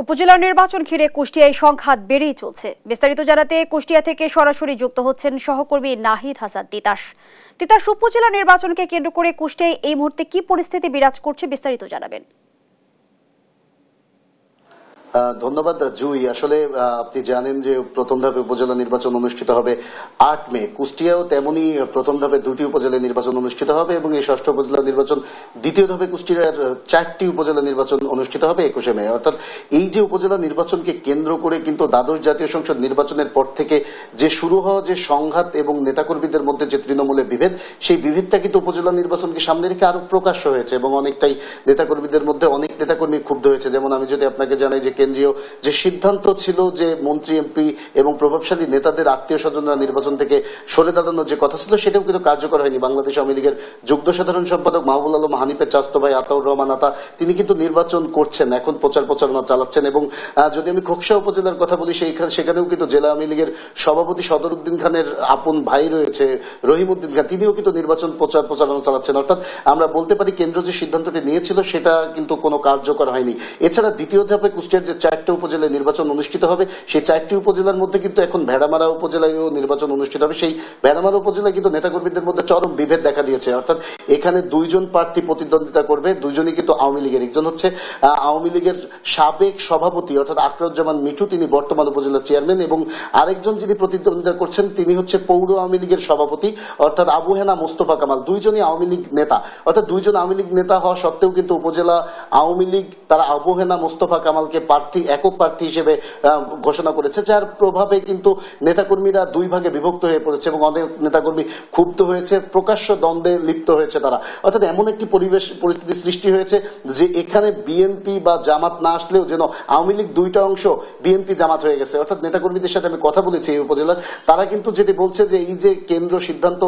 উপজেলা নির্বাচন ঘিরে কুষ্টিয়ায় সংঘাত বেড়েই চলছে। বিস্তারিত জানাতে কুষ্টিয়া থেকে সরাসরি যুক্ত হচ্ছেন সহকর্মী নাহিদ হাসান তিতাস। তিতাস, উপজেলা নির্বাচনকে কেন্দ্র করে কুষ্টিয়ায় এই মুহূর্তে কি পরিস্থিতি বিরাজ করছে, বিস্তারিত জানাবেন। ধন্যবাদ জুই। আসলে আপনি জানেন যে প্রথম ধাপে উপজেলা নির্বাচন অনুষ্ঠিত হবে ৮ মে। কুষ্টিয়াও তেমনি প্রথম ধাপে ২টি উপজেলা নির্বাচন অনুষ্ঠিত হবে এবং এই ৬ষ্ঠ উপজেলা নির্বাচন দ্বিতীয় ধাপে কুষ্টিয়ার ৪টি উপজেলা নির্বাচন অনুষ্ঠিত হবে ২১শে মে। অর্থাৎ এই যে উপজেলা নির্বাচনকে কেন্দ্র করে কিন্তু দ্বাদশ জাতীয় সংসদ নির্বাচনের পর থেকে যে শুরু হওয়া যে সংঘাত এবং নেতাকর্মীদের মধ্যে যে তৃণমূলের বিভেদ, সেই বিভেদটা কিন্তু উপজেলা নির্বাচনকে সামনে রেখে আরো প্রকাশ্য হয়েছে এবং অনেকটাই নেতাকর্মীদের মধ্যে অনেক নেতাকর্মী ক্ষুব্ধ হয়েছে। যেমন আমি যদি আপনাকে জানাই যে কেন্দ্রীয় যে সিদ্ধান্ত ছিল যে মন্ত্রী এমপি এবং প্রভাবশালী নেতাদের আত্মীয় স্বজনরা নির্বাচন থেকে সরে দাঁড়ানোর যে কথা ছিল, সেটাও কিন্তু কার্যকর হয়নি। বাংলাদেশ আওয়ামী লীগের যুগ্ম সাধারণ সম্পাদক মাহবুবুল আলম হানিফের চাচাতো ভাই আতাউর রহমান আতা, তিনি কিন্তু নির্বাচন করছেন, এখন প্রচারণা চালাচ্ছেন। এবং যদি আমি খোকসা উপজেলার কথা বলি, সেখানেও কিন্তু জেলা আওয়ামী লীগের সভাপতি সদরউদ্দিন খানের আপন ভাই রয়েছে রহিমউদ্দিন খান, তিনিও কিন্তু নির্বাচন প্রচারণা চালাচ্ছেন। অর্থাৎ আমরা বলতে পারি কেন্দ্র যে সিদ্ধান্তটি নিয়েছিল সেটা কিন্তু কোনো কার্যকর হয়নি। এছাড়া দ্বিতীয় ধাপে কুষ্টিয়ার যে ৪টি উপজেলায় নির্বাচন অনুষ্ঠিত হবে, সেই ৪টি উপজেলার মধ্যে কিন্তু এখন ভেড়ামারা উপজেলায়ও নির্বাচন অনুষ্ঠিত হবে। সেই ভেড়ামারা উপজেলায় কিন্তু নেতাকর্মীদের মধ্যে চরম বিভেদ দেখা দিয়েছে। অর্থাৎ এখানে দুইজন প্রার্থী প্রতিদ্বন্দ্বিতা করবে, দুইজনই কিন্তু আওয়ামী লীগের। একজন হচ্ছে আওয়ামী লীগের সাবেক সভাপতি অর্থাৎ আকরারুজ্জামান মিঠু, তিনি বর্তমান উপজেলা চেয়ারম্যান, এবং আরেকজন যিনি প্রতিদ্বন্দ্বিতা করছেন তিনি হচ্ছে পৌর আওয়ামী লীগের সভাপতি অর্থাৎ আবু হেনা মোস্তফা কামাল। দুইজনই আওয়ামী লীগ নেতা। অর্থাৎ দুইজন আওয়ামী লীগ নেতা হওয়া সত্ত্বেও কিন্তু উপজেলা আওয়ামী লীগ তারা আবু হেনা মোস্তফা কামালকে একক প্রার্থী হিসেবে ঘোষণা করেছে, যার প্রভাবে কিন্তু নেতাকর্মীরা দুই ভাগে বিভক্ত হয়ে পড়েছে এবং অনেক নেতাকর্মী ক্ষুব্ধ হয়েছে, প্রকাশ্য দ্বন্দ্বে লিপ্ত হয়েছে তারা। অর্থাৎ এমন একটি পরিস্থিতি সৃষ্টি হয়েছে যে এখানে বিএনপি বা জামাত না আসলেও যেন আওয়ামী লীগ দুইটা অংশ বিএনপি জামাত হয়ে গেছে। অর্থাৎ নেতাকর্মীদের সাথে আমি কথা বলেছি এই উপজেলার, তারা কিন্তু যেটি বলছে যে এই যে কেন্দ্র সিদ্ধান্ত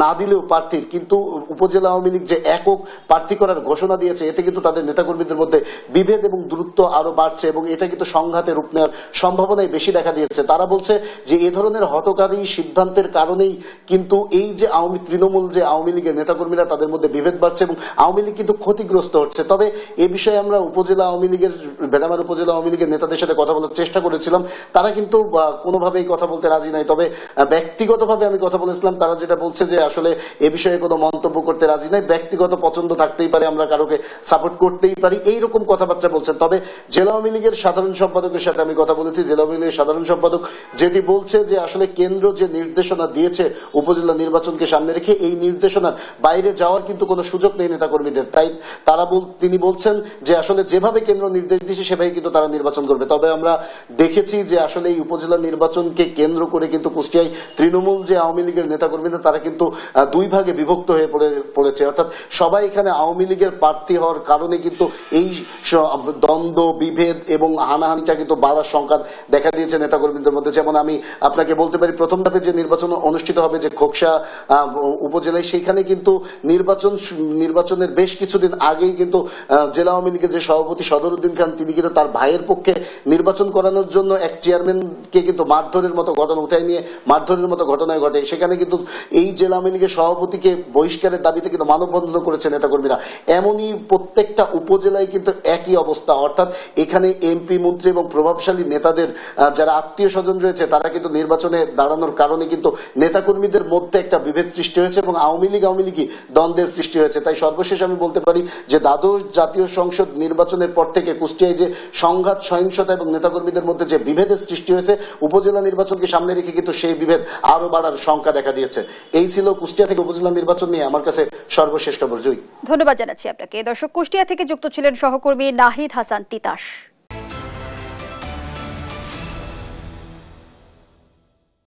না দিলেও প্রার্থীর, কিন্তু উপজেলা আওয়ামী লীগ যে একক প্রার্থী করার ঘোষণা দিয়েছে, এতে কিন্তু তাদের নেতাকর্মীদের মধ্যে বিভেদ এবং দূরত্ব আরো বাড়ছে এবং এটা কিন্তু সংঘাতের রূপ নেওয়ার সম্ভাবনাই বেশি দেখা দিয়েছে। তারা বলছে যে এ ধরনের হঠকারী সিদ্ধান্তের কারণেই কিন্তু এই যে তৃণমূল যে আওয়ামী লীগের নেতাকর্মীরা, তাদের মধ্যে বিভেদ বাড়ছে এবং আওয়ামী লীগ কিন্তু ক্ষতিগ্রস্ত হচ্ছে। তবে এ বিষয়ে আমরা উপজেলা আওয়ামী লীগের ভেড়ামারা উপজেলা আওয়ামী লীগের নেতাদের সাথে কথা বলার চেষ্টা করেছিলাম, তারা কিন্তু কোনোভাবেই কথা বলতে রাজি নাই। তবে ব্যক্তিগতভাবে আমি কথা বলেছিলাম, তারা যেটা বলছে যে আসলে এ বিষয়ে কোনো মন্তব্য করতে রাজি নাই, ব্যক্তিগত পছন্দ থাকতেই পারে, আমরা কারোকে সাপোর্ট করতেই পারি, এইরকম কথাবার্তা বলছেন। তবে জেলা আওয়ামী লীগের সাধারণ সম্পাদকের সাথে আমি কথা বলেছি, জেলা আওয়ামী লীগের সাধারণ সম্পাদক যেটি বলছে যে আসলে কেন্দ্র যে নির্দেশনা দিয়েছে উপজেলা নির্বাচনকে সামনে রেখে, এই নির্দেশনার বাইরে যাওয়ার কিন্তু কোনো সুযোগ নেই নেতাকর্মীদের। তাই তিনি বলছেন যে আসলে যেভাবে কেন্দ্র নির্দেশ দিয়েছে সেভাবে কিন্তু তারা নির্বাচন করবে। তবে আমরা দেখেছি যে আসলে এই উপজেলা নির্বাচনকে কেন্দ্র করে কিন্তু কুষ্টিয়ায় তৃণমূল যে আওয়ামী লীগের নেতাকর্মীদের, তারা কিন্তু দুই ভাগে বিভক্ত হয়ে পড়েছে। অর্থাৎ সবাই এখানে আওয়ামী লীগের প্রার্থী হওয়ার কারণে কিন্তু এই দ্বন্দ্ব, বিভেদ এবং হানাহানিটা কিন্তু বাড়ার সংখ্যা দেখা দিয়েছে নেতাকর্মীদের মধ্যে। যেমন আমি আপনাকে বলতে পারি, প্রথম ধাপে যে নির্বাচন অনুষ্ঠিত হবে যে খোকসা উপজেলায়, সেইখানে কিন্তু নির্বাচনের বেশ কিছুদিন আগেই কিন্তু জেলা আওয়ামী লীগের যে সভাপতি সদরউদ্দিন খান, তিনি কিন্তু তার ভাইয়ের পক্ষে নির্বাচন করানোর জন্য এক চেয়ারম্যানকে কিন্তু মারধরের মতো ঘটনা উঠায় নিয়ে মারধরের মতো ঘটনায় ঘটে। সেখানে কিন্তু এই জেলা আওয়ামী লীগের সভাপতিকে বহিষ্কারের দাবিতে কিন্তু মানববন্ধন করেছে নেতাকর্মীরা। এমনই প্রত্যেকটা উপজেলায় কিন্তু একই অবস্থা। অর্থাৎ এখানে এমপি, মন্ত্রী এবং প্রভাবশালী নেতাদের যারা আত্মীয় স্বজন রয়েছে, তারা কিন্তু নির্বাচনে দাঁড়ানোর কারণে কিন্তু নেতাকর্মীদের মধ্যে একটা বিভেদ সৃষ্টি হয়েছে এবং আওয়ামী লীগই দ্বন্দ্বের সৃষ্টি হয়েছে। তাই সর্বশেষ আমি বলতে পারি যে দ্বাদশ জাতীয় সংসদ নির্বাচনের পর থেকে কুষ্টিয়ায় যে সংঘাত, সহিংসতা এবং নেতাকর্মীদের মধ্যে যে বিভেদের সৃষ্টি হয়েছে, উপজেলা নির্বাচনকে সামনে রেখে কিন্তু সেই বিভেদ আরো বাড়ার সংখ্যা দেখা দিয়েছে। এই ছিল কুষ্টিয়া থেকে উপজেলা নির্বাচন নিয়ে আমার কাছে সর্বশেষ খবর। জয়, ধন্যবাদ জানাচ্ছি আপনাকে। দর্শক, কুষ্টিয়া থেকে যুক্ত ছিলেন সহকর্মী নাহিদ হাসান তিতাস।